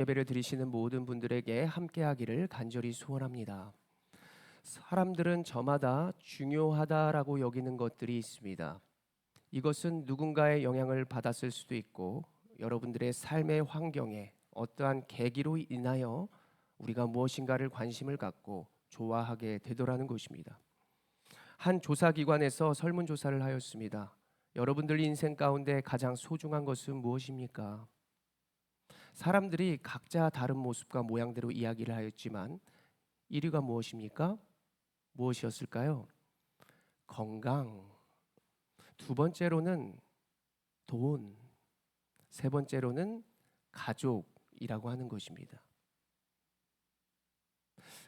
예배를 드리시는 모든 분들에게 함께하기를 간절히 소원합니다. 사람들은 저마다 중요하다라고 여기는 것들이 있습니다. 이것은 누군가의 영향을 받았을 수도 있고 여러분들의 삶의 환경에 어떠한 계기로 인하여 우리가 무엇인가를 관심을 갖고 좋아하게 되더라는 것입니다. 한 조사기관에서 설문조사를 하였습니다. 여러분들 인생 가운데 가장 소중한 것은 무엇입니까? 사람들이 각자 다른 모습과 모양대로 이야기를 하였지만 1위가 무엇입니까? 무엇이었을까요? 건강. 두 번째로는 돈. 세 번째로는 가족이라고 하는 것입니다.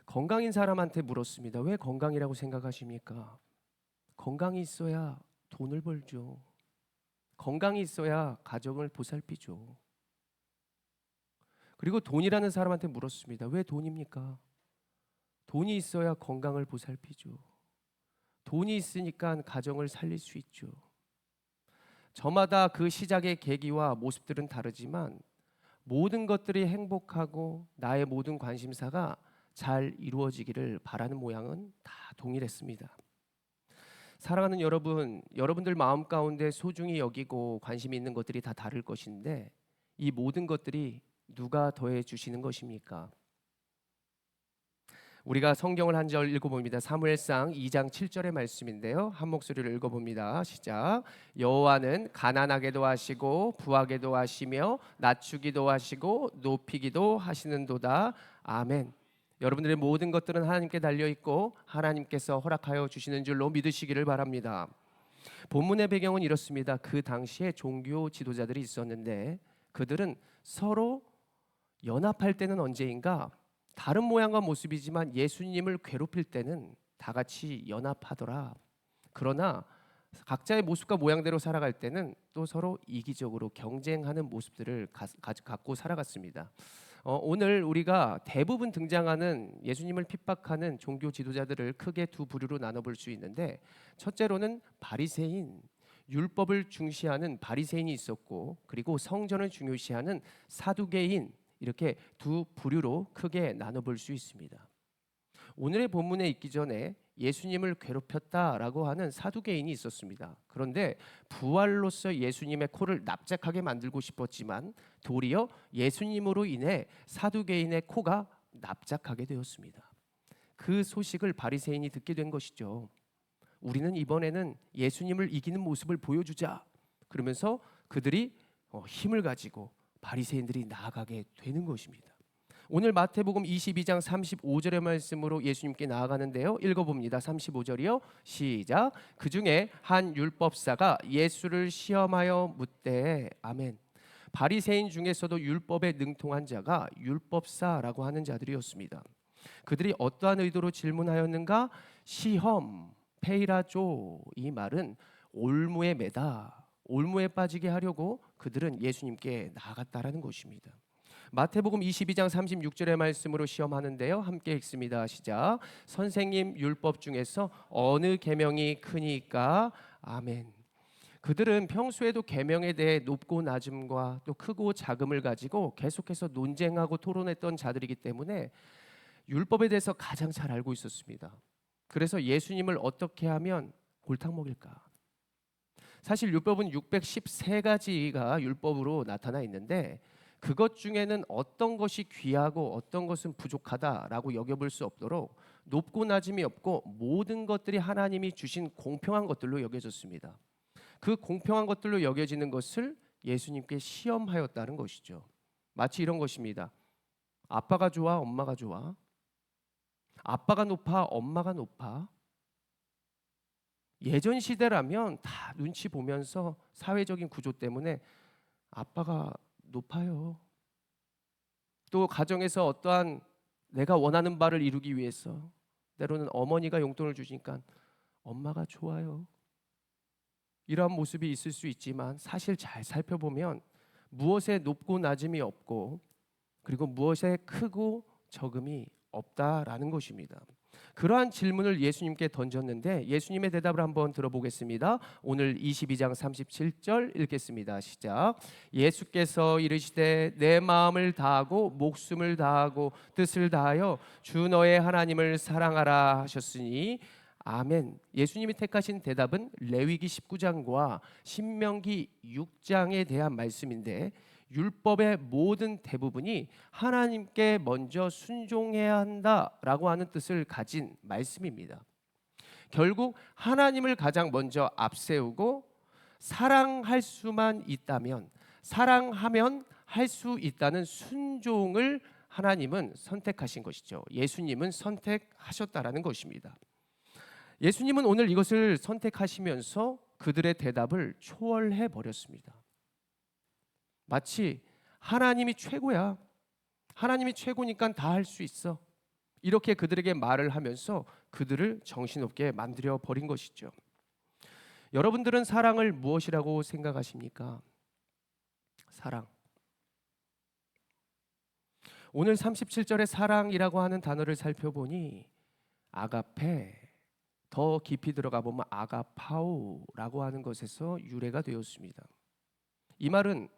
건강인 사람한테 물었습니다. 왜 건강이라고 생각하십니까? 건강이 있어야 돈을 벌죠. 건강이 있어야 가정을 보살피죠. 그리고 돈이라는 사람한테 물었습니다. 왜 돈입니까? 돈이 있어야 건강을 보살피죠. 돈이 있으니까 가정을 살릴 수 있죠. 저마다 그 시작의 계기와 모습들은 다르지만 모든 것들이 행복하고 나의 모든 관심사가 잘 이루어지기를 바라는 모양은 다 동일했습니다. 사랑하는 여러분, 여러분들 마음 가운데 소중히 여기고 관심이 있는 것들이 다 다를 것인데 이 모든 것들이 누가 더해 주시는 것입니까? 우리가 성경을 한 절 읽어봅니다. 사무엘상 2장 7절의 말씀인데요. 한 목소리를 읽어봅니다. 시작. 여호와는 가난하게도 하시고 부하게도 하시며 낮추기도 하시고 높이기도 하시는도다. 아멘. 여러분들의 모든 것들은 하나님께 달려 있고 하나님께서 허락하여 주시는 줄로 믿으시기를 바랍니다. 본문의 배경은 이렇습니다. 그 당시에 종교 지도자들이 있었는데 그들은 서로 연합할 때는 언제인가? 다른 모양과 모습이지만 예수님을 괴롭힐 때는 다 같이 연합하더라. 그러나 각자의 모습과 모양대로 살아갈 때는 또 서로 이기적으로 경쟁하는 모습들을 갖고 살아갔습니다. 오늘 우리가 대부분 등장하는 예수님을 핍박하는 종교 지도자들을 크게 두 부류로 나눠볼 수 있는데 첫째로는 바리새인, 율법을 중시하는 바리새인이 있었고 그리고 성전을 중요시하는 사두개인 이렇게 두 부류로 크게 나눠볼 수 있습니다. 오늘의 본문에 있기 전에 예수님을 괴롭혔다라고 하는 사두개인이 있었습니다. 그런데 부활로서 예수님의 코를 납작하게 만들고 싶었지만 도리어 예수님으로 인해 사두개인의 코가 납작하게 되었습니다. 그 소식을 바리새인이 듣게 된 것이죠. 우리는 이번에는 예수님을 이기는 모습을 보여주자. 그러면서 그들이 힘을 가지고 바리새인들이 나아가게 되는 것입니다. 오늘 마태복음 22장 35절의 말씀으로 예수님께 나아가는데요. 읽어봅니다. 35절이요. 시작. 그 중에 한 율법사가 예수를 시험하여 묻되 아멘. 바리새인 중에서도 율법에 능통한 자가 율법사라고 하는 자들이었습니다. 그들이 어떠한 의도로 질문하였는가? 시험, 페이라조 이 말은 올무에 매다, 올무에 빠지게 하려고 그들은 예수님께 나아갔다라는 것입니다. 마태복음 22장 36절의 말씀으로 시험하는데요. 함께 읽습니다. 시작. 선생님 율법 중에서 어느 계명이 크니까? 아멘. 그들은 평소에도 계명에 대해 높고 낮음과 또 크고 작음을 가지고 계속해서 논쟁하고 토론했던 자들이기 때문에 율법에 대해서 가장 잘 알고 있었습니다. 그래서 예수님을 어떻게 하면 골탕 먹일까? 사실 율법은 613가지가 율법으로 나타나 있는데 그것 중에는 어떤 것이 귀하고 어떤 것은 부족하다라고 여겨볼 수 없도록 높고 낮음이 없고 모든 것들이 하나님이 주신 공평한 것들로 여겨졌습니다. 그 공평한 것들로 여겨지는 것을 예수님께 시험하였다는 것이죠. 마치 이런 것입니다. 아빠가 좋아, 엄마가 좋아? 아빠가 높아, 엄마가 높아? 예전 시대라면 다 눈치 보면서 사회적인 구조 때문에 아빠가 높아요. 또 가정에서 어떠한 내가 원하는 바를 이루기 위해서 때로는 어머니가 용돈을 주시니까 엄마가 좋아요. 이러한 모습이 있을 수 있지만 사실 잘 살펴보면 무엇에 높고 낮음이 없고 그리고 무엇에 크고 적음이 없다라는 것입니다. 그러한 질문을 예수님께 던졌는데 예수님의 대답을 한번 들어보겠습니다. 오늘 22장 37절 읽겠습니다. 시작. 예수께서 이르시되 내 마음을 다하고 목숨을 다하고 뜻을 다하여 주 너의 하나님을 사랑하라 하셨으니 아멘. 예수님이 택하신 대답은 레위기 19장과 신명기 6장에 대한 말씀인데 율법의 모든 대부분이 하나님께 먼저 순종해야 한다라고 하는 뜻을 가진 말씀입니다. 결국 하나님을 가장 먼저 앞세우고 사랑할 수만 있다면, 사랑하면 할 수 있다는 순종을 하나님은 선택하신 것이죠. 예수님은 선택하셨다라는 것입니다. 예수님은 오늘 이것을 선택하시면서 그들의 대답을 초월해 버렸습니다. 마치 하나님이 최고야. 하나님이 최고니까 다 할 수 있어. 이렇게 그들에게 말을 하면서 그들을 정신없게 만들어 버린 것이죠. 여러분들은 사랑을 무엇이라고 생각하십니까? 사랑. 오늘 37절의 사랑이라고 하는 단어를 살펴보니 아가페, 더 깊이 들어가 보면 아가파오라고 하는 것에서 유래가 되었습니다. 이 말은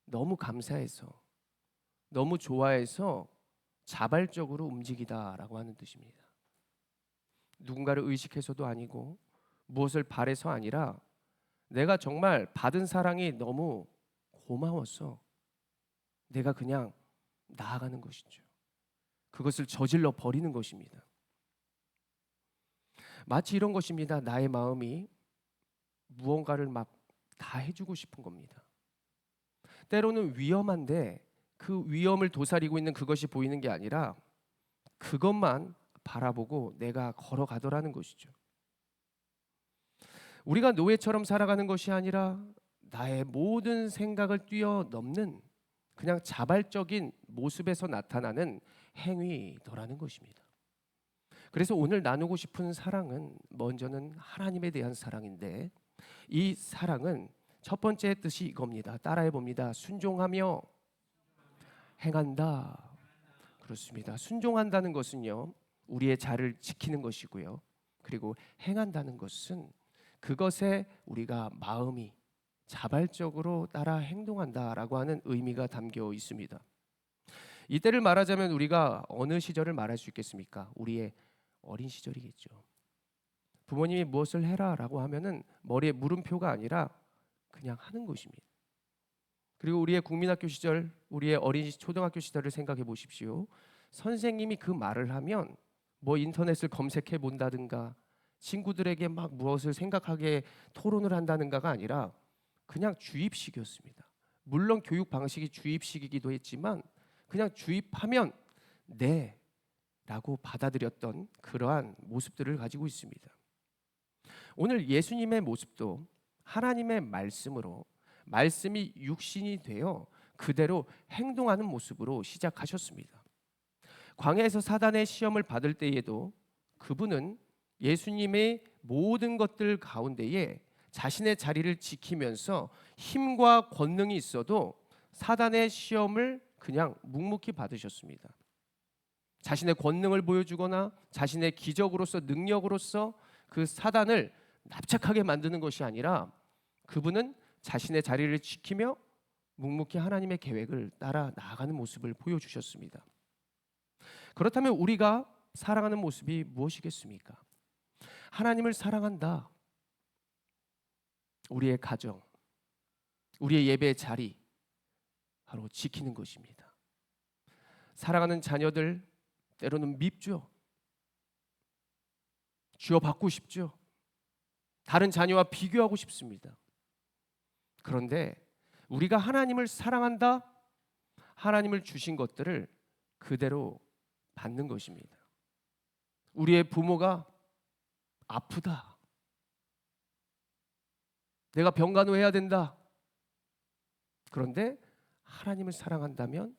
너무 감사해서, 너무 좋아해서 자발적으로 움직이다라고 하는 뜻입니다. 누군가를 의식해서도 아니고 무엇을 바래서 아니라 내가 정말 받은 사랑이 너무 고마워서 내가 그냥 나아가는 것이죠. 그것을 저질러 버리는 것입니다. 마치 이런 것입니다. 나의 마음이 무언가를 막 다 해주고 싶은 겁니다. 때로는 위험한데 그 위험을 도사리고 있는 그것이 보이는 게 아니라 그것만 바라보고 내가 걸어가더라는 것이죠. 우리가 노예처럼 살아가는 것이 아니라 나의 모든 생각을 뛰어넘는 그냥 자발적인 모습에서 나타나는 행위더라는 것입니다. 그래서 오늘 나누고 싶은 사랑은 먼저는 하나님에 대한 사랑인데 이 사랑은 첫 번째 뜻이 이겁니다. 따라해 봅니다. 순종하며 행한다. 그렇습니다. 순종한다는 것은요, 우리의 자를 지키는 것이고요. 그리고 행한다는 것은 그것에 우리가 마음이 자발적으로 따라 행동한다라고 하는 의미가 담겨 있습니다. 이때를 말하자면 우리가 어느 시절을 말할 수 있겠습니까? 우리의 어린 시절이겠죠. 부모님이 무엇을 해라라고 하면은 머리에 물음표가 아니라 그냥 하는 것입니다. 그리고 우리의 국민학교 시절, 우리의 어린 초등학교 시절을 생각해 보십시오. 선생님이 그 말을 하면 뭐 인터넷을 검색해 본다든가 친구들에게 막 무엇을 생각하게 토론을 한다든가가 아니라 그냥 주입식이었습니다. 물론 교육 방식이 주입식이기도 했지만 그냥 주입하면 네 라고 받아들였던 그러한 모습들을 가지고 있습니다. 오늘 예수님의 모습도 하나님의 말씀으로 말씀이 육신이 되어 그대로 행동하는 모습으로 시작하셨습니다. 광야에서 사단의 시험을 받을 때에도 그분은 예수님의 모든 것들 가운데에 자신의 자리를 지키면서 힘과 권능이 있어도 사단의 시험을 그냥 묵묵히 받으셨습니다. 자신의 권능을 보여주거나 자신의 기적으로서 능력으로서 그 사단을 납작하게 만드는 것이 아니라 그분은 자신의 자리를 지키며 묵묵히 하나님의 계획을 따라 나아가는 모습을 보여주셨습니다. 그렇다면 우리가 사랑하는 모습이 무엇이겠습니까? 하나님을 사랑한다. 우리의 가정, 우리의 예배의 자리 바로 지키는 것입니다. 사랑하는 자녀들 때로는 밉죠. 쥐어받고 싶죠. 다른 자녀와 비교하고 싶습니다. 그런데 우리가 하나님을 사랑한다. 하나님을 주신 것들을 그대로 받는 것입니다. 우리의 부모가 아프다. 내가 병간호해야 된다. 그런데 하나님을 사랑한다면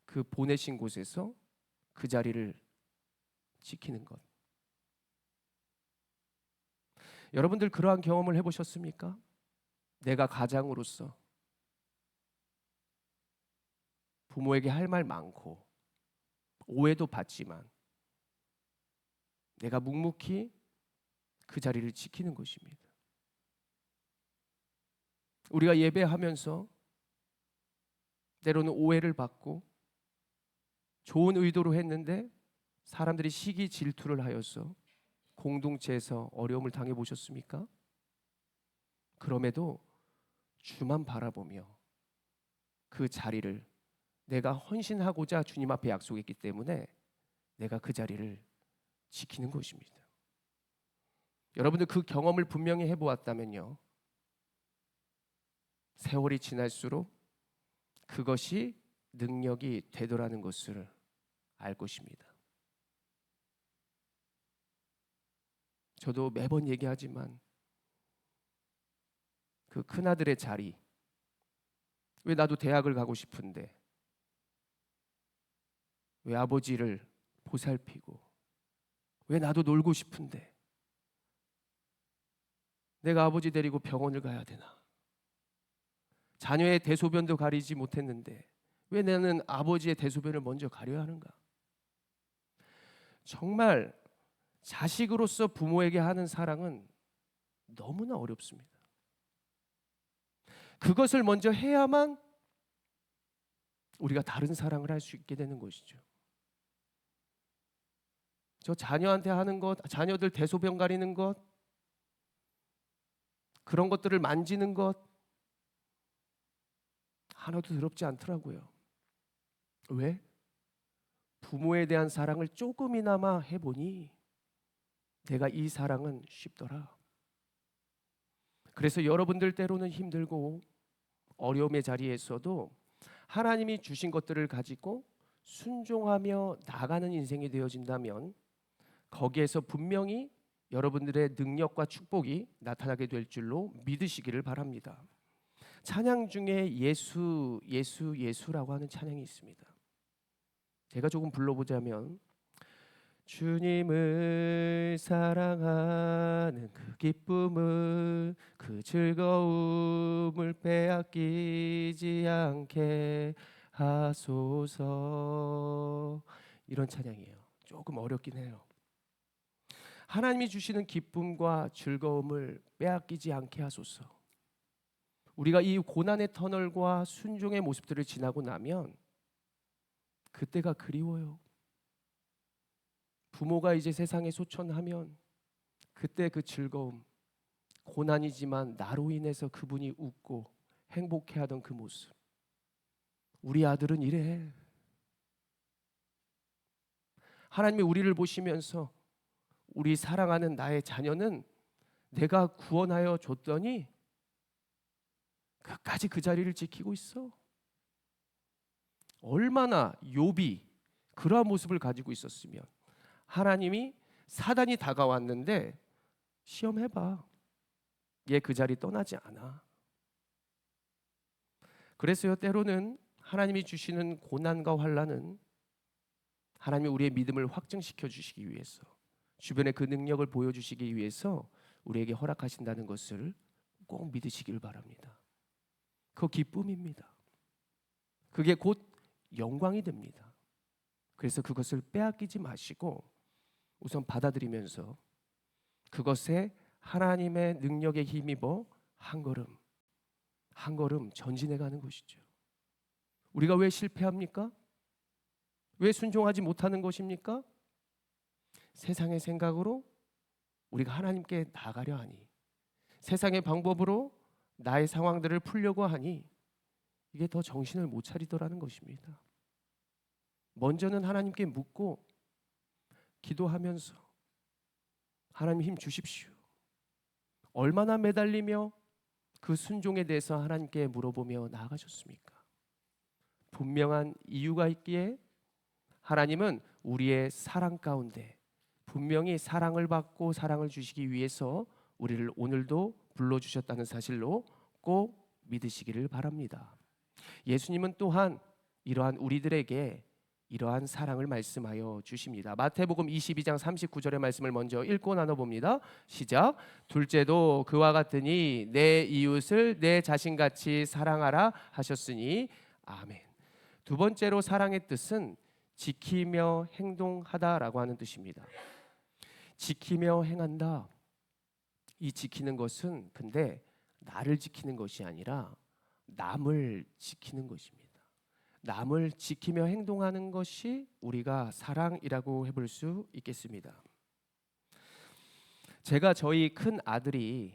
그 보내신 곳에서 그 자리를 지키는 것. 여러분들 그러한 경험을 해보셨습니까? 내가 가장으로서 부모에게 할 말 많고 오해도 받지만 내가 묵묵히 그 자리를 지키는 것입니다. 우리가 예배하면서 때로는 오해를 받고 좋은 의도로 했는데 사람들이 시기 질투를 하여서 공동체에서 어려움을 당해 보셨습니까? 그럼에도 주만 바라보며 그 자리를 내가 헌신하고자 주님 앞에 약속했기 때문에 내가 그 자리를 지키는 것입니다. 여러분들 그 경험을 분명히 해보았다면요, 세월이 지날수록 그것이 능력이 되더라는 것을 알 것입니다. 저도 매번 얘기하지만 그 큰아들의 자리, 왜 나도 대학을 가고 싶은데 왜 아버지를 보살피고, 왜 나도 놀고 싶은데 내가 아버지 데리고 병원을 가야 되나, 자녀의 대소변도 가리지 못했는데 왜 나는 아버지의 대소변을 먼저 가려야 하는가. 정말 자식으로서 부모에게 하는 사랑은 너무나 어렵습니다. 그것을 먼저 해야만 우리가 다른 사랑을 할 수 있게 되는 것이죠. 저 자녀한테 하는 것, 자녀들 대소변 가리는 것, 그런 것들을 만지는 것 하나도 더럽지 않더라고요. 왜? 부모에 대한 사랑을 조금이나마 해보니 내가 이 사랑은 쉽더라. 그래서 여러분들 때로는 힘들고 어려움의 자리에서도 하나님이 주신 것들을 가지고 순종하며 나가는 인생이 되어진다면 거기에서 분명히 여러분들의 능력과 축복이 나타나게 될 줄로 믿으시기를 바랍니다. 찬양 중에 예수 예수 예수라고 하는 찬양이 있습니다. 제가 조금 불러보자면, 주님을 사랑하는 그 기쁨을, 그 즐거움을 빼앗기지 않게 하소서. 이런 찬양이에요. 조금 어렵긴 해요. 하나님이 주시는 기쁨과 즐거움을 빼앗기지 않게 하소서. 우리가 이 고난의 터널과 순종의 모습들을 지나고 나면 그때가 그리워요. 부모가 이제 세상에 소천하면 그때 그 즐거움, 고난이지만 나로 인해서 그분이 웃고 행복해하던 그 모습, 우리 아들은 이래. 하나님이 우리를 보시면서 우리 사랑하는 나의 자녀는 내가 구원하여 줬더니 끝까지 그 자리를 지키고 있어. 얼마나 욥이 그러한 모습을 가지고 있었으면 하나님이 사단이 다가왔는데 시험해봐, 얘 그 자리 떠나지 않아. 그래서요, 때로는 하나님이 주시는 고난과 환난은 하나님이 우리의 믿음을 확증시켜 주시기 위해서, 주변에 그 능력을 보여주시기 위해서 우리에게 허락하신다는 것을 꼭 믿으시길 바랍니다. 그 기쁨입니다. 그게 곧 영광이 됩니다. 그래서 그것을 빼앗기지 마시고 우선 받아들이면서 그것에 하나님의 능력에 힘입어 한 걸음 한 걸음 전진해 가는 것이죠. 우리가 왜 실패합니까? 왜 순종하지 못하는 것입니까? 세상의 생각으로 우리가 하나님께 나가려 하니, 세상의 방법으로 나의 상황들을 풀려고 하니 이게 더 정신을 못 차리더라는 것입니다. 먼저는 하나님께 묻고 기도하면서 하나님 힘 주십시오. 얼마나 매달리며 그 순종에 대해서 하나님께 물어보며 나아가셨습니까? 분명한 이유가 있기에 하나님은 우리의 사랑 가운데 분명히 사랑을 받고 사랑을 주시기 위해서 우리를 오늘도 불러주셨다는 사실로 꼭 믿으시기를 바랍니다. 예수님은 또한 이러한 우리들에게 이러한 사랑을 말씀하여 주십니다. 마태복음 22장 39절의 말씀을 먼저 읽고 나눠봅니다. 시작. 둘째도 그와 같으니 내 이웃을 내 자신같이 사랑하라 하셨으니 아멘. 두 번째로 사랑의 뜻은 지키며 행동하다라고 하는 뜻입니다. 지키며 행한다. 이 지키는 것은 근데 나를 지키는 것이 아니라 남을 지키는 것입니다. 남을 지키며 행동하는 것이 우리가 사랑이라고 해볼 수 있겠습니다. 제가 저희 큰 아들이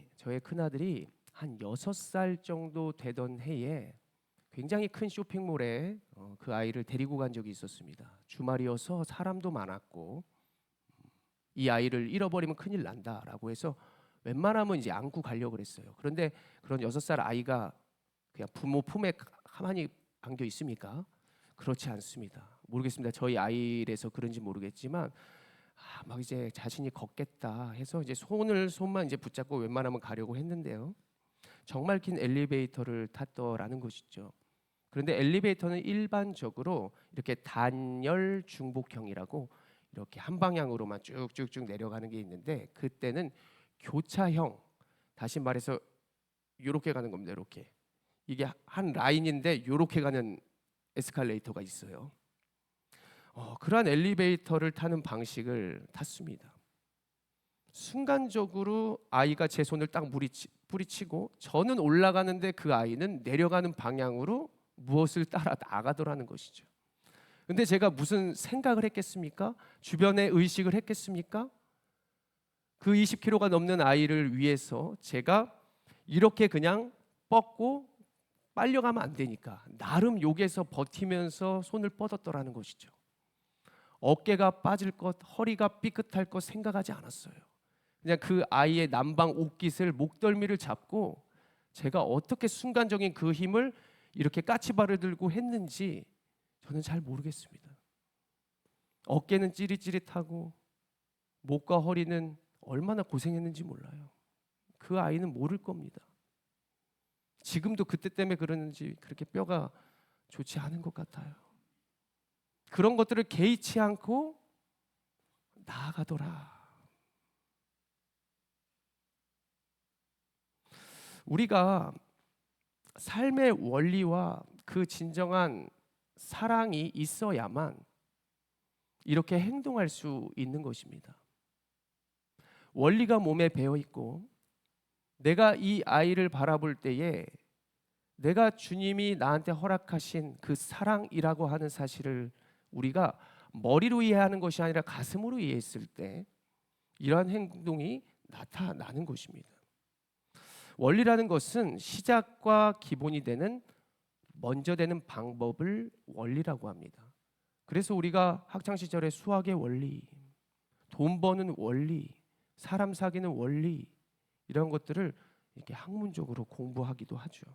한 6살 정도 되던 해에 굉장히 큰 쇼핑몰에 그 아이를 데리고 간 적이 있었습니다. 주말이어서 사람도 많았고 이 아이를 잃어버리면 큰일 난다라고 해서 웬만하면 이제 안고 가려고 그랬어요. 그런데 그런 6살 아이가 그냥 부모 품에 가만히 안겨 있습니까? 그렇지 않습니다. 모르겠습니다. 저희 아이라서 그런지 모르겠지만 막 이제 자신이 걷겠다 해서 이제 손만 이제 붙잡고 웬만하면 가려고 했는데요. 정말 긴 엘리베이터를 탔더라는 것이죠. 그런데 엘리베이터는 일반적으로 이렇게 단열 중복형이라고 이렇게 한 방향으로만 쭉쭉쭉 내려가는 게 있는데 그때는 교차형, 다시 말해서 이렇게 가는 겁니다. 이렇게 이게 한 라인인데 이렇게 가는 에스컬레이터가 있어요. 그러한 엘리베이터를 타는 방식을 탔습니다. 순간적으로 아이가 제 손을 딱 뿌리치고 저는 올라가는데 그 아이는 내려가는 방향으로 무엇을 따라 나가더라는 것이죠. 근데 제가 무슨 생각을 했겠습니까? 주변에 의식을 했겠습니까? 그 20kg가 넘는 아이를 위해서 제가 이렇게 그냥 뻗고 빨려가면 안 되니까 나름 욕에서 버티면서 손을 뻗었더라는 것이죠. 어깨가 빠질 것, 허리가 삐끗할 것 생각하지 않았어요. 그냥 그 아이의 남방 옷깃을 목덜미를 잡고 제가 어떻게 순간적인 그 힘을 이렇게 까치발을 들고 했는지 저는 잘 모르겠습니다. 어깨는 찌릿찌릿하고 목과 허리는 얼마나 고생했는지 몰라요. 그 아이는 모를 겁니다. 지금도 그때 때문에 그러는지 그렇게 뼈가 좋지 않은 것 같아요. 그런 것들을 개의치 않고 나아가더라. 우리가 삶의 원리와 그 진정한 사랑이 있어야만 이렇게 행동할 수 있는 것입니다. 원리가 몸에 배어 있고 내가 이 아이를 바라볼 때에 내가 주님이 나한테 허락하신 그 사랑이라고 하는 사실을 우리가 머리로 이해하는 것이 아니라 가슴으로 이해했을 때 이러한 행동이 나타나는 것입니다. 원리라는 것은 시작과 기본이 되는 먼저 되는 방법을 원리라고 합니다. 그래서 우리가 학창 시절에 수학의 원리, 돈 버는 원리, 사람 사귀는 원리 이런 것들을 이렇게 학문적으로 공부하기도 하죠.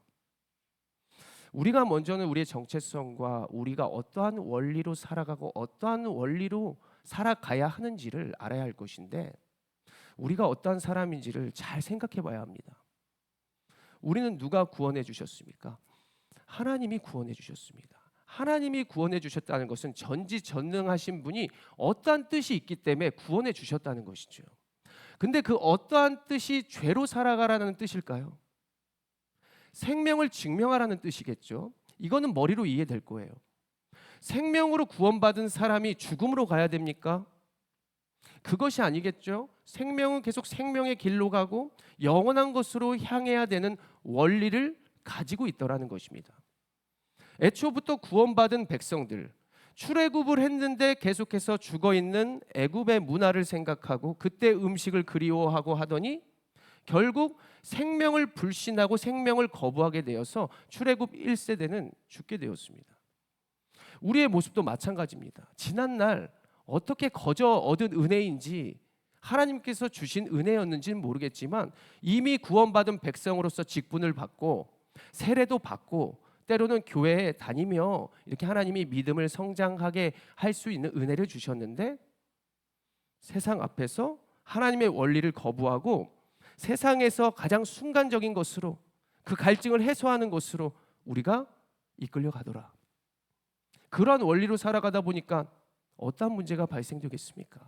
우리가 먼저는 우리의 정체성과 우리가 어떠한 원리로 살아가고 어떠한 원리로 살아가야 하는지를 알아야 할 것인데 우리가 어떠한 사람인지를 잘 생각해 봐야 합니다. 우리는 누가 구원해 주셨습니까? 하나님이 구원해 주셨습니다. 하나님이 구원해 주셨다는 것은 전지전능하신 분이 어떠한 뜻이 있기 때문에 구원해 주셨다는 것이죠. 근데 그 어떠한 뜻이 죄로 살아가라는 뜻일까요? 생명을 증명하라는 뜻이겠죠. 이거는 머리로 이해될 거예요. 생명으로 구원받은 사람이 죽음으로 가야 됩니까? 그것이 아니겠죠. 생명은 계속 생명의 길로 가고 영원한 것으로 향해야 되는 원리를 가지고 있더라는 것입니다. 애초부터 구원받은 백성들, 출애굽을 했는데 계속해서 죽어있는 애굽의 문화를 생각하고 그때 음식을 그리워하고 하더니 결국 생명을 불신하고 생명을 거부하게 되어서 출애굽 1세대는 죽게 되었습니다. 우리의 모습도 마찬가지입니다. 지난날 어떻게 거저 얻은 은혜인지 하나님께서 주신 은혜였는지는 모르겠지만 이미 구원받은 백성으로서 직분을 받고 세례도 받고 때로는 교회에 다니며 이렇게 하나님이 믿음을 성장하게 할 수 있는 은혜를 주셨는데 세상 앞에서 하나님의 원리를 거부하고 세상에서 가장 순간적인 것으로 그 갈증을 해소하는 것으로 우리가 이끌려가더라. 그러한 원리로 살아가다 보니까 어떠한 문제가 발생되겠습니까?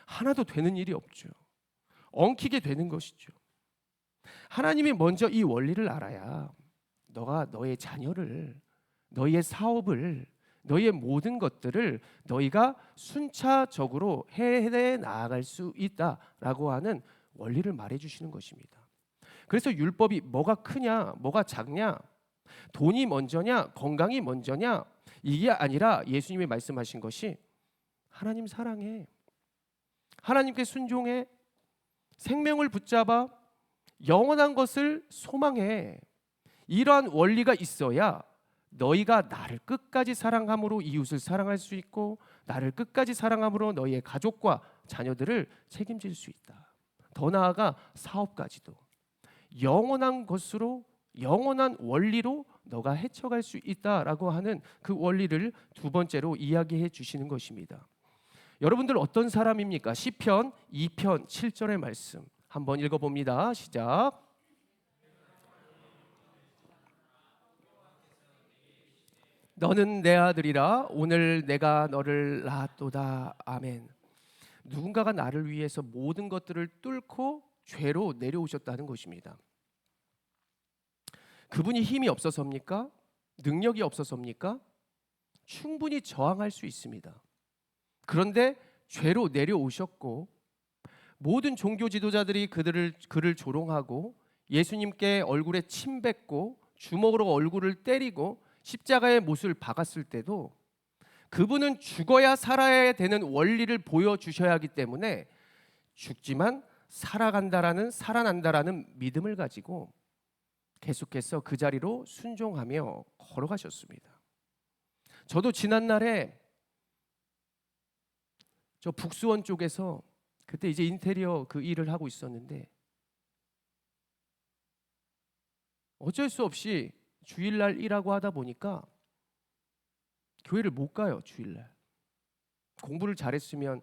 하나도 되는 일이 없죠. 엉키게 되는 것이죠. 하나님이 먼저 이 원리를 알아야 너가 너의 자녀를, 너희의 사업을, 너희의 모든 것들을 너희가 순차적으로 해 나아갈 수 있다라고 하는 원리를 말해 주시는 것입니다. 그래서 율법이 뭐가 크냐, 뭐가 작냐, 돈이 먼저냐, 건강이 먼저냐, 이게 아니라 예수님이 말씀하신 것이 하나님 사랑해, 하나님께 순종해, 생명을 붙잡아, 영원한 것을 소망해. 이러한 원리가 있어야 너희가 나를 끝까지 사랑함으로 이웃을 사랑할 수 있고, 나를 끝까지 사랑함으로 너희의 가족과 자녀들을 책임질 수 있다. 더 나아가 사업까지도 영원한 것으로, 영원한 원리로 너가 헤쳐갈 수 있다라고 하는 그 원리를 두 번째로 이야기해 주시는 것입니다. 여러분들 어떤 사람입니까? 시편 2편 7절의 말씀 한번 읽어봅니다. 시작. 너는 내 아들이라 오늘 내가 너를 낳았도다. 아멘. 누군가가 나를 위해서 모든 것들을 뚫고 죄로 내려오셨다는 것입니다. 그분이 힘이 없어서입니까? 능력이 없어서입니까? 충분히 저항할 수 있습니다. 그런데 죄로 내려오셨고, 모든 종교 지도자들이 그를 조롱하고 예수님께 얼굴에 침 뱉고 주먹으로 얼굴을 때리고 십자가의 못을 박았을 때도 그분은 죽어야 살아야 되는 원리를 보여주셔야 하기 때문에 죽지만 살아난다라는 믿음을 가지고 계속해서 그 자리로 순종하며 걸어가셨습니다. 저도 지난날에 저 북수원 쪽에서 그때 이제 인테리어 그 일을 하고 있었는데 어쩔 수 없이 주일날 일하고 하다 보니까 교회를 못 가요. 주일날. 공부를 잘했으면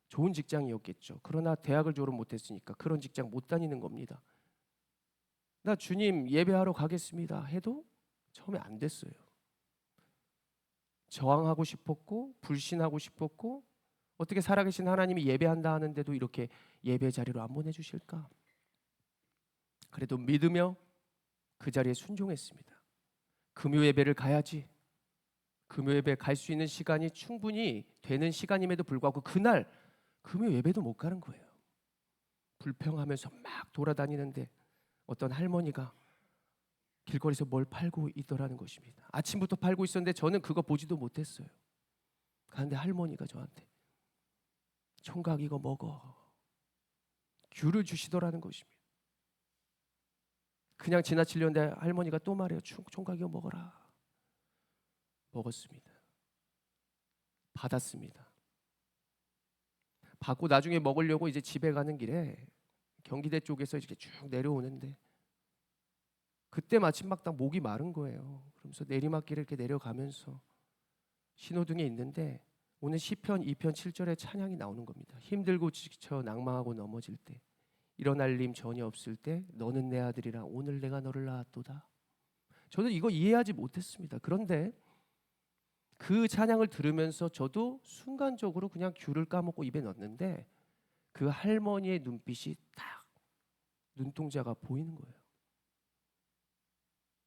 좋은 직장이었겠죠. 그러나 대학을 졸업 못했으니까 그런 직장 못 다니는 겁니다. 나 주님 예배하러 가겠습니다 해도 처음에 안 됐어요. 저항하고 싶었고 불신하고 싶었고, 어떻게 살아계신 하나님이 예배한다 하는데도 이렇게 예배 자리로 안 보내주실까? 그래도 믿으며 그 자리에 순종했습니다. 금요 예배를 가야지. 금요 예배 갈 수 있는 시간이 충분히 되는 시간임에도 불구하고 그날 금요 예배도 못 가는 거예요. 불평하면서 막 돌아다니는데 어떤 할머니가 길거리에서 뭘 팔고 있더라는 것입니다. 아침부터 팔고 있었는데 저는 그거 보지도 못했어요. 그런데 할머니가 저한테 총각 이거 먹어, 귤을 주시더라는 것입니다. 그냥 지나치려는데 할머니가 또 말해요. 총각 이거 먹어라. 먹었습니다. 받았습니다. 받고 나중에 먹으려고 이제 집에 가는 길에 경기대 쪽에서 이렇게 쭉 내려오는데 그때 마침 막 딱 목이 마른 거예요. 그러면서 내리막길을 이렇게 내려가면서 신호등에 있는데 오늘 시편 2편 7절에 찬양이 나오는 겁니다. 힘들고 지쳐 낭망하고 넘어질 때, 일어날 힘 전혀 없을 때 너는 내 아들이라 오늘 내가 너를 낳았도다. 저는 이거 이해하지 못했습니다. 그런데 그 찬양을 들으면서 저도 순간적으로 그냥 귤을 까먹고 입에 넣었는데 그 할머니의 눈빛이 딱 눈동자가 보이는 거예요.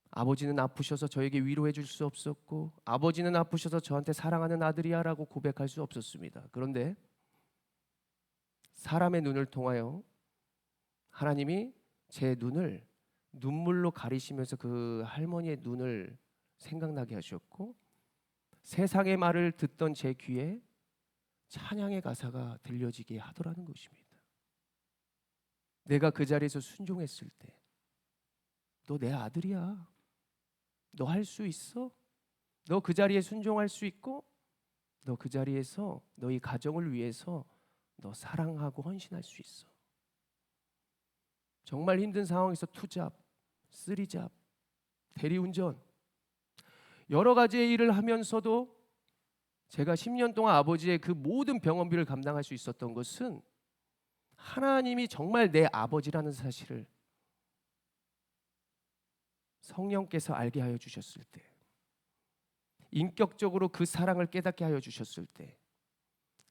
아버지는 아프셔서 저에게 위로해 줄 수 없었고, 아버지는 아프셔서 저한테 사랑하는 아들이야 라고 고백할 수 없었습니다. 그런데 사람의 눈을 통하여 하나님이 제 눈을 눈물로 가리시면서 그 할머니의 눈을 생각나게 하셨고, 세상의 말을 듣던 제 귀에 찬양의 가사가 들려지게 하더라는 것입니다. 내가 그 자리에서 순종했을 때 너 내 아들이야. 너 할 수 있어? 너 그 자리에 순종할 수 있고, 너 그 자리에서 너희 가정을 위해서 너 사랑하고 헌신할 수 있어. 정말 힘든 상황에서 투잡, 쓰리잡, 대리운전 여러 가지의 일을 하면서도 제가 10년 동안 아버지의 그 모든 병원비를 감당할 수 있었던 것은 하나님이 정말 내 아버지라는 사실을 성령께서 알게 하여 주셨을 때, 인격적으로 그 사랑을 깨닫게 하여 주셨을 때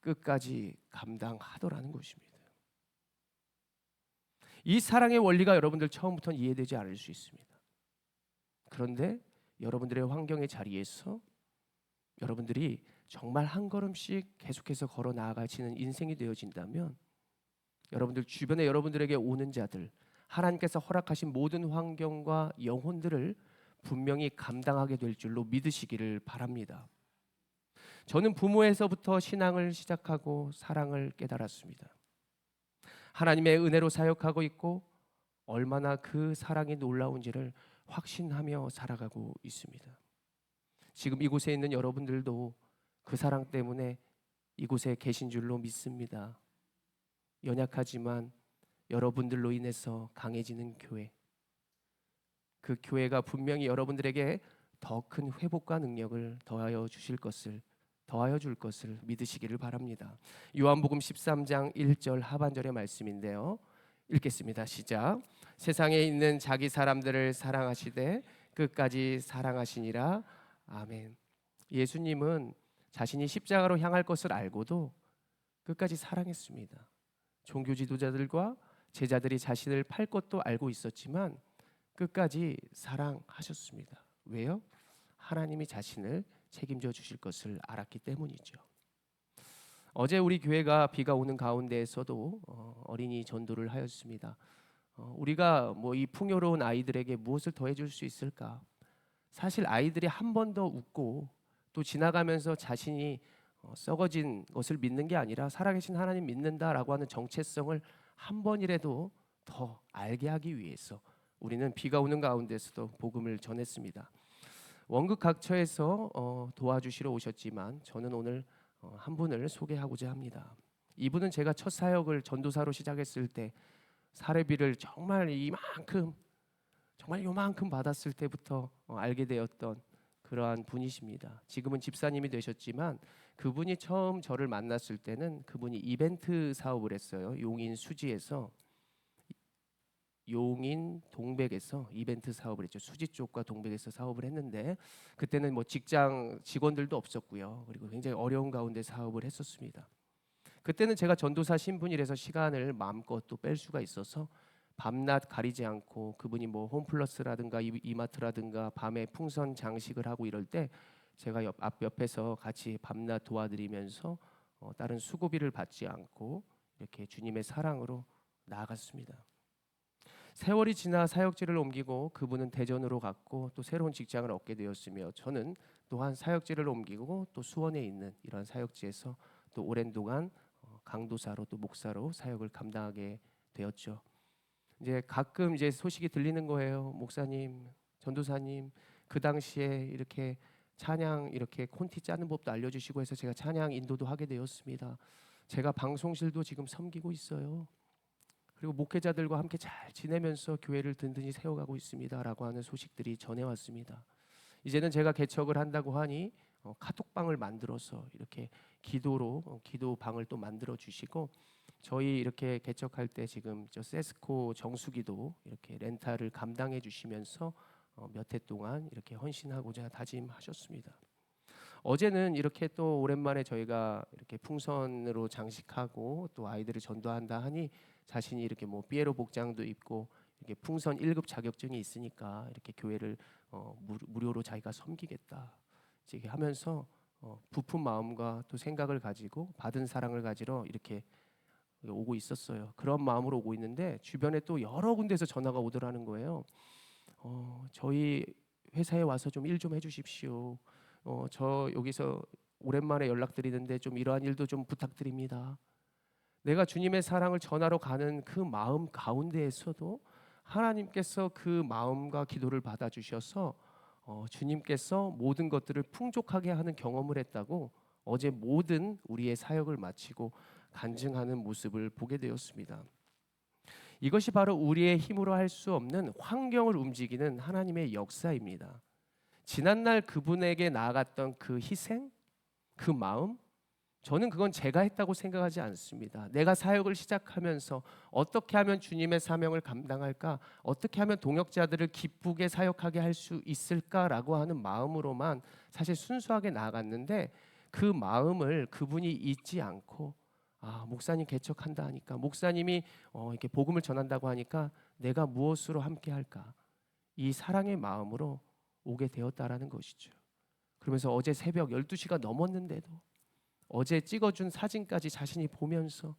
끝까지 감당하더라는 것입니다. 이 사랑의 원리가 여러분들 처음부터는 이해되지 않을 수 있습니다. 그런데 여러분들의 환경의 자리에서 여러분들이 정말 한 걸음씩 계속해서 걸어 나아가시는 인생이 되어진다면 여러분들 주변에 여러분들에게 오는 자들, 하나님께서 허락하신 모든 환경과 영혼들을 분명히 감당하게 될 줄로 믿으시기를 바랍니다. 저는 부모에서부터 신앙을 시작하고 사랑을 깨달았습니다. 하나님의 은혜로 사역하고 있고 얼마나 그 사랑이 놀라운지를 확신하며 살아가고 있습니다. 지금 이곳에 있는 여러분들도 그 사랑 때문에 이곳에 계신 줄로 믿습니다. 연약하지만 여러분들로 인해서 강해지는 교회, 그 교회가 분명히 여러분들에게 더 큰 회복과 능력을 더하여 줄 것을 믿으시기를 바랍니다. 요한복음 13장 1절 하반절의 말씀인데요. 읽겠습니다. 시작. 세상에 있는 자기 사람들을 사랑하시되 끝까지 사랑하시니라. 아멘. 예수님은 자신이 십자가로 향할 것을 알고도 끝까지 사랑했습니다. 종교 지도자들과 제자들이 자신을 팔 것도 알고 있었지만 끝까지 사랑하셨습니다. 왜요? 하나님이 자신을 책임져 주실 것을 알았기 때문이죠. 어제 우리 교회가 비가 오는 가운데에서도 어린이 전도를 하였습니다. 우리가 뭐 이 풍요로운 아이들에게 무엇을 더해 줄 수 있을까? 사실 아이들이 한 번 더 웃고 또 지나가면서 자신이 썩어진 것을 믿는 게 아니라 살아계신 하나님 믿는다라고 하는 정체성을 한 번이라도 더 알게 하기 위해서 우리는 비가 오는 가운데서도 복음을 전했습니다. 원극 각처에서 도와주시러 오셨지만 저는 오늘 한 분을 소개하고자 합니다. 이분은 제가 첫 사역을 전도사로 시작했을 때 사례비를 정말 요만큼 받았을 때부터 알게 되었던 그러한 분이십니다. 지금은 집사님이 되셨지만 그분이 처음 저를 만났을 때는 그분이 이벤트 사업을 했어요. 용인 수지에서, 용인 동백에서 이벤트 사업을 했죠. 수지 쪽과 동백에서 사업을 했는데 그때는 뭐 직장 직원들도 없었고요. 그리고 굉장히 어려운 가운데 사업을 했었습니다. 그때는 제가 전도사 신분이라서 시간을 마음껏 또 뺄 수가 있어서 밤낮 가리지 않고 그분이 뭐 홈플러스라든가 이마트라든가 밤에 풍선 장식을 하고 이럴 때 제가 옆에서 같이 밤낮 도와드리면서 다른 수고비를 받지 않고 이렇게 주님의 사랑으로 나아갔습니다. 세월이 지나 사역지를 옮기고 그분은 대전으로 갔고 또 새로운 직장을 얻게 되었으며 저는 또한 사역지를 옮기고 또 수원에 있는 이러한 사역지에서 또 오랜 동안 강도사로 또 목사로 사역을 감당하게 되었죠. 이제 가끔 이제 소식이 들리는 거예요. 목사님, 전도사님, 그 당시에 이렇게 찬양 이렇게 콘티 짜는 법도 알려주시고 해서 제가 찬양 인도도 하게 되었습니다. 제가 방송실도 지금 섬기고 있어요. 그리고 목회자들과 함께 잘 지내면서 교회를 든든히 세워가고 있습니다라고 하는 소식들이 전해왔습니다. 이제는 제가 개척을 한다고 하니 카톡방을 만들어서 이렇게 기도로 기도방을 또 만들어 주시고 저희 이렇게 개척할 때 지금 저 세스코 정수기도 이렇게 렌탈을 감당해 주시면서 몇 해 동안 이렇게 헌신하고자 다짐하셨습니다. 어제는 이렇게 또 오랜만에 저희가 이렇게 풍선으로 장식하고 또 아이들을 전도한다 하니 자신이 이렇게 뭐 삐에로 복장도 입고 이렇게 풍선 1급 자격증이 있으니까 이렇게 교회를 무료로 자기가 섬기겠다 이렇게 하면서 부푼 마음과 또 생각을 가지고 받은 사랑을 가지러 이렇게 오고 있었어요. 그런 마음으로 오고 있는데 주변에 또 여러 군데서 전화가 오더라는 거예요. 저희 회사에 와서 좀 일 좀 해주십시오. 저 여기서 오랜만에 연락드리는데 좀 이러한 일도 좀 부탁드립니다. 내가 주님의 사랑을 전하러 가는 그 마음 가운데에서도 하나님께서 그 마음과 기도를 받아주셔서 주님께서 모든 것들을 풍족하게 하는 경험을 했다고 어제 모든 우리의 사역을 마치고 간증하는 모습을 보게 되었습니다. 이것이 바로 우리의 힘으로 할 수 없는 환경을 움직이는 하나님의 역사입니다. 지난날 그분에게 나아갔던 그 희생, 그 마음, 저는 그건 제가 했다고 생각하지 않습니다. 내가 사역을 시작하면서 어떻게 하면 주님의 사명을 감당할까? 어떻게 하면 동역자들을 기쁘게 사역하게 할 수 있을까라고 하는 마음으로만 사실 순수하게 나아갔는데 그 마음을 그분이 잊지 않고 목사님 개척한다 하니까 목사님이 이렇게 복음을 전한다고 하니까 내가 무엇으로 함께 할까? 이 사랑의 마음으로 오게 되었다라는 것이죠. 그러면서 어제 새벽 12시가 넘었는데도 어제 찍어준 사진까지 자신이 보면서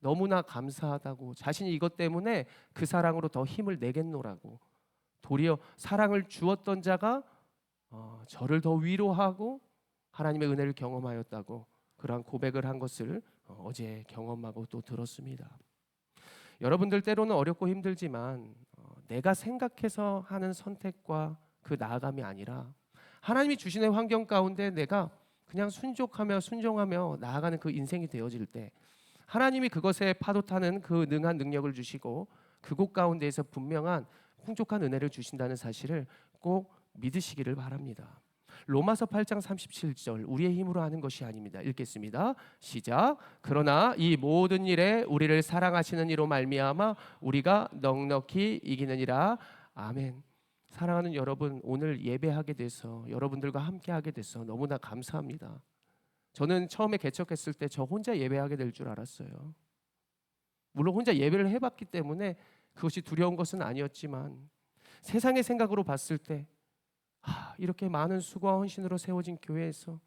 너무나 감사하다고, 자신이 이것 때문에 그 사랑으로 더 힘을 내겠노라고, 도리어 사랑을 주었던 자가 저를 더 위로하고 하나님의 은혜를 경험하였다고 그러한 고백을 한 것을 어제 경험하고 또 들었습니다. 여러분들 때로는 어렵고 힘들지만 내가 생각해서 하는 선택과 그 나아감이 아니라 하나님이 주시는 환경 가운데 내가 그냥 순종하며 나아가는 그 인생이 되어질 때 하나님이 그것에 파도 타는 그 능한 능력을 주시고 그곳 가운데에서 분명한 풍족한 은혜를 주신다는 사실을 꼭 믿으시기를 바랍니다. 로마서 8장 37절, 우리의 힘으로 하는 것이 아닙니다. 읽겠습니다. 시작. 그러나 이 모든 일에 우리를 사랑하시는 이로 말미암아 우리가 넉넉히 이기느니라. 아멘. 사랑하는 여러분, 오늘 예배하게 돼서 여러분들과 함께하게 돼서 너무나 감사합니다. 저는 처음에 개척했을 때 저 혼자 예배하게 될 줄 알았어요. 물론 혼자 예배를 해봤기 때문에 그것이 두려운 것은 아니었지만 세상의 생각으로 봤을 때 이렇게 많은 수고와 헌신으로 세워진 교회에서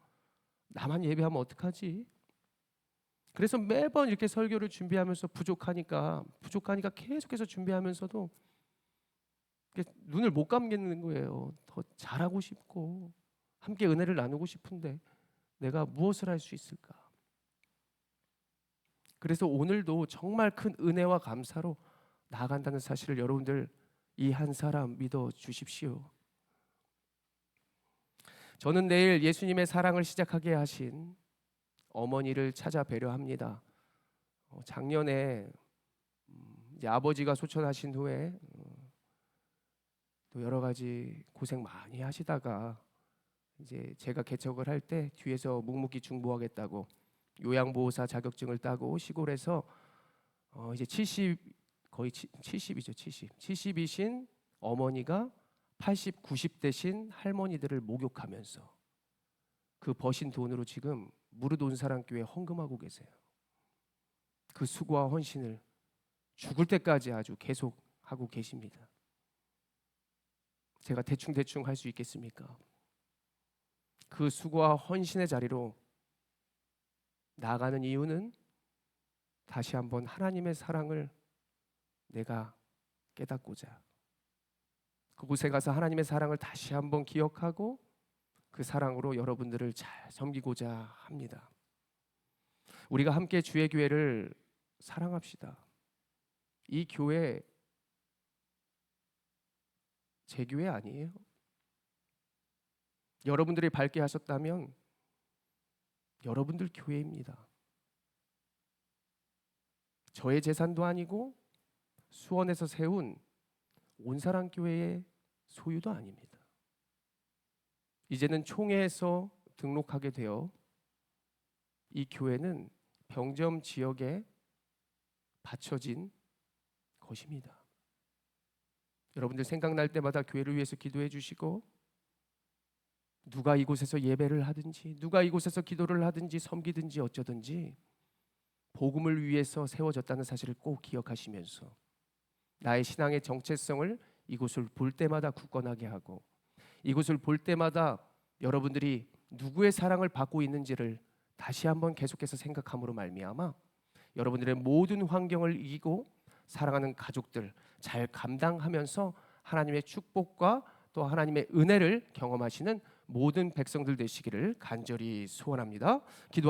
나만 예배하면 어떡하지? 그래서 매번 이렇게 설교를 준비하면서 부족하니까 계속해서 준비하면서도 눈을 못 감겠는 거예요. 더 잘하고 싶고 함께 은혜를 나누고 싶은데 내가 무엇을 할 수 있을까? 그래서 오늘도 정말 큰 은혜와 감사로 나아간다는 사실을 여러분들 이 한 사람 믿어 주십시오. 저는 내일 예수님의 사랑을 시작하게 하신 어머니를 찾아 뵈려 합니다. 작년에 이제 아버지가 소천하신 후에 또 여러 가지 고생 많이 하시다가 이제 제가 개척을 할 때 뒤에서 묵묵히 중보하겠다고 요양보호사 자격증을 따고 시골에서 이제 70이신 어머니가 80, 90대신 할머니들을 목욕하면서 그 버신 돈으로 지금 무릇 온 사랑 교회 헌금하고 계세요. 그 수고와 헌신을 죽을 때까지 아주 계속 하고 계십니다. 제가 대충 할 수 있겠습니까? 그 수고와 헌신의 자리로 나아가는 이유는 다시 한번 하나님의 사랑을 내가 깨닫고자, 그곳에 가서 하나님의 사랑을 다시 한번 기억하고 그 사랑으로 여러분들을 잘 섬기고자 합니다. 우리가 함께 주의 교회를 사랑합시다. 이 교회 제 교회 아니에요. 여러분들이 밝게 하셨다면 여러분들 교회입니다. 저의 재산도 아니고 수원에서 세운 온사랑 교회의 소유도 아닙니다. 이제는 총회에서 등록하게 되어 이 교회는 병점 지역에 바쳐진 것입니다. 여러분들 생각날 때마다 교회를 위해서 기도해 주시고, 누가 이곳에서 예배를 하든지 누가 이곳에서 기도를 하든지 섬기든지 어쩌든지 복음을 위해서 세워졌다는 사실을 꼭 기억하시면서 나의 신앙의 정체성을 이곳을 볼 때마다 굳건하게 하고, 이곳을 볼 때마다 여러분들이 누구의 사랑을 받고 있는지를 다시 한번 계속해서 생각함으로 말미암아 여러분들의 모든 환경을 이기고 사랑하는 가족들 잘 감당하면서 하나님의 축복과 또 하나님의 은혜를 경험하시는 모든 백성들 되시기를 간절히 소원합니다. 기도